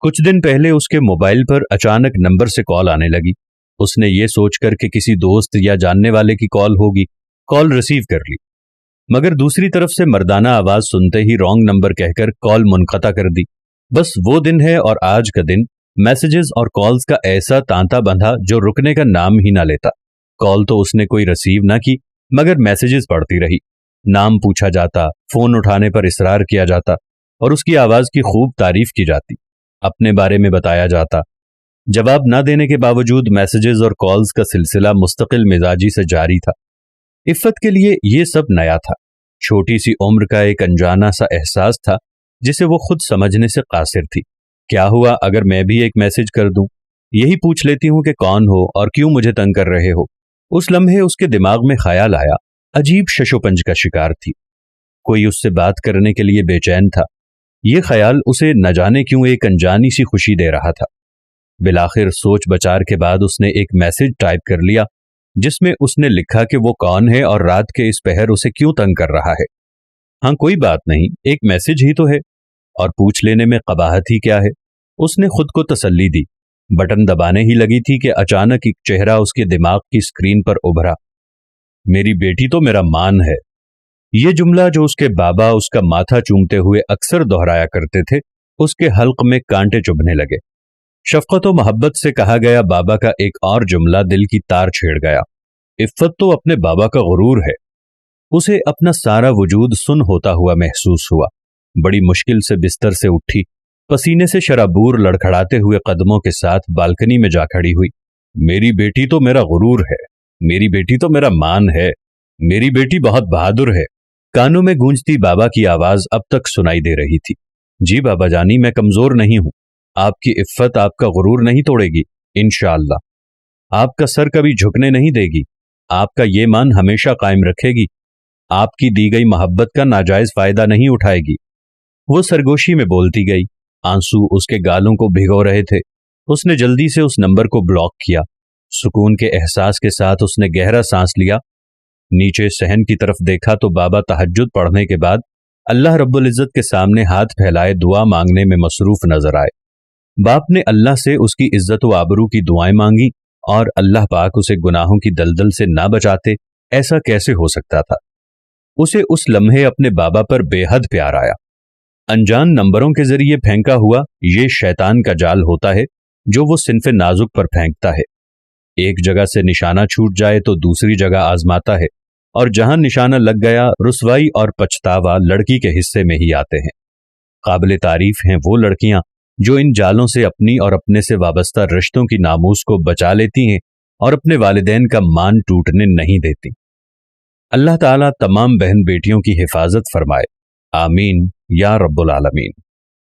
کچھ دن پہلے اس کے موبائل پر اچانک نمبر سے کال آنے لگی۔ اس نے یہ سوچ کر کہ کسی دوست یا جاننے والے کی کال ہوگی، کال ریسیو کر لی، مگر دوسری طرف سے مردانہ آواز سنتے ہی رانگ نمبر کہہ کر کال منقطع کر دی۔ بس وہ دن ہے اور آج کا دن میسیجز اور کالز کا ایسا تانتا بندھا جو رکنے کا نام ہی نہ لیتا۔ کال تو اس نے کوئی ریسیو نہ کی، مگر میسیجز پڑھتی رہی۔ نام پوچھا جاتا، فون اٹھانے پر اصرار کیا جاتا اور اس کی آواز کی خوب تعریف کی جاتی، اپنے بارے میں بتایا جاتا۔ جواب نہ دینے کے باوجود میسیجز اور کالز کا سلسلہ مستقل مزاجی سے جاری تھا۔ عفت کے لیے یہ سب نیا تھا، چھوٹی سی عمر کا ایک انجانا سا احساس تھا جسے وہ خود سمجھنے سے قاصر تھی۔ کیا ہوا اگر میں بھی ایک میسج کر دوں، یہی پوچھ لیتی ہوں کہ کون ہو اور کیوں مجھے تنگ کر رہے ہو۔ اس لمحے اس کے دماغ میں خیال آیا، عجیب ششوپنج کا شکار تھی، کوئی اس سے بات کرنے کے لیے بے چین تھا۔ یہ خیال اسے نہ جانے کیوں ایک انجانی سی خوشی دے رہا تھا۔ بالآخر سوچ بچار کے بعد اس نے ایک میسج ٹائپ کر لیا جس میں اس نے لکھا کہ وہ کون ہے اور رات کے اس پہر اسے کیوں تنگ کر رہا ہے۔ ہاں کوئی بات نہیں، ایک میسج ہی تو ہے، اور پوچھ لینے میں قباحت ہی کیا ہے۔ اس نے خود کو تسلی دی، بٹن دبانے ہی لگی تھی کہ اچانک ایک چہرہ اس کے دماغ کی اسکرین پر ابھرا۔ میری بیٹی تو میرا مان ہے۔ یہ جملہ جو اس کے بابا اس کا ماتھا چومتے ہوئے اکثر دہرایا کرتے تھے، اس کے حلق میں کانٹے چبھنے لگے۔ شفقت و محبت سے کہا گیا بابا کا ایک اور جملہ دل کی تار چھیڑ گیا۔ عفت تو اپنے بابا کا غرور ہے۔ اسے اپنا سارا وجود سن ہوتا ہوا محسوس ہوا۔ بڑی مشکل سے بستر سے اٹھی، پسینے سے شرابور لڑکھڑاتے ہوئے قدموں کے ساتھ بالکنی میں جا کھڑی ہوئی۔ میری بیٹی تو میرا غرور ہے، میری بیٹی تو میرا مان ہے، میری بیٹی بہت بہادر ہے۔ کانوں میں گونجتی بابا کی آواز اب تک سنائی دے رہی تھی۔ جی بابا جانی، میں کمزور نہیں ہوں، آپ کی عفت آپ کا غرور نہیں توڑے گی، انشاءاللہ۔ آپ کا سر کبھی جھکنے نہیں دے گی، آپ کا یہ مان ہمیشہ قائم رکھے گی، آپ کی دی گئی محبت کا ناجائز فائدہ نہیں اٹھائے گی۔ وہ سرگوشی میں بولتی گئی، آنسو اس کے گالوں کو بھگو رہے تھے۔ اس نے جلدی سے اس نمبر کو بلاک کیا۔ سکون کے احساس کے ساتھ اس نے گہرا سانس لیا، نیچے صحن کی طرف دیکھا تو بابا تہجد پڑھنے کے بعد اللہ رب العزت کے سامنے ہاتھ پھیلائے دعا مانگنے میں مصروف نظر آئے۔ باپ نے اللہ سے اس کی عزت و آبرو کی دعائیں مانگی اور اللہ پاک اسے گناہوں کی دلدل سے نہ بچاتے، ایسا کیسے ہو سکتا تھا؟ اسے اس لمحے اپنے بابا پر بے حد پیار آیا۔ انجان نمبروں کے ذریعے پھینکا ہوا یہ شیطان کا جال ہوتا ہے جو وہ صنف نازک پر پھینکتا ہے۔ ایک جگہ سے نشانہ چھوٹ جائے تو دوسری جگہ آزماتا ہے، اور جہاں نشانہ لگ گیا رسوائی اور پچھتاوا لڑکی کے حصے میں ہی آتے ہیں۔ قابل تعریف ہیں وہ لڑکیاں جو ان جالوں سے اپنی اور اپنے سے وابستہ رشتوں کی ناموس کو بچا لیتی ہیں اور اپنے والدین کا مان ٹوٹنے نہیں دیتی۔ اللہ تعالیٰ تمام بہن بیٹیوں کی حفاظت فرمائے، آمین یا رب العالمین۔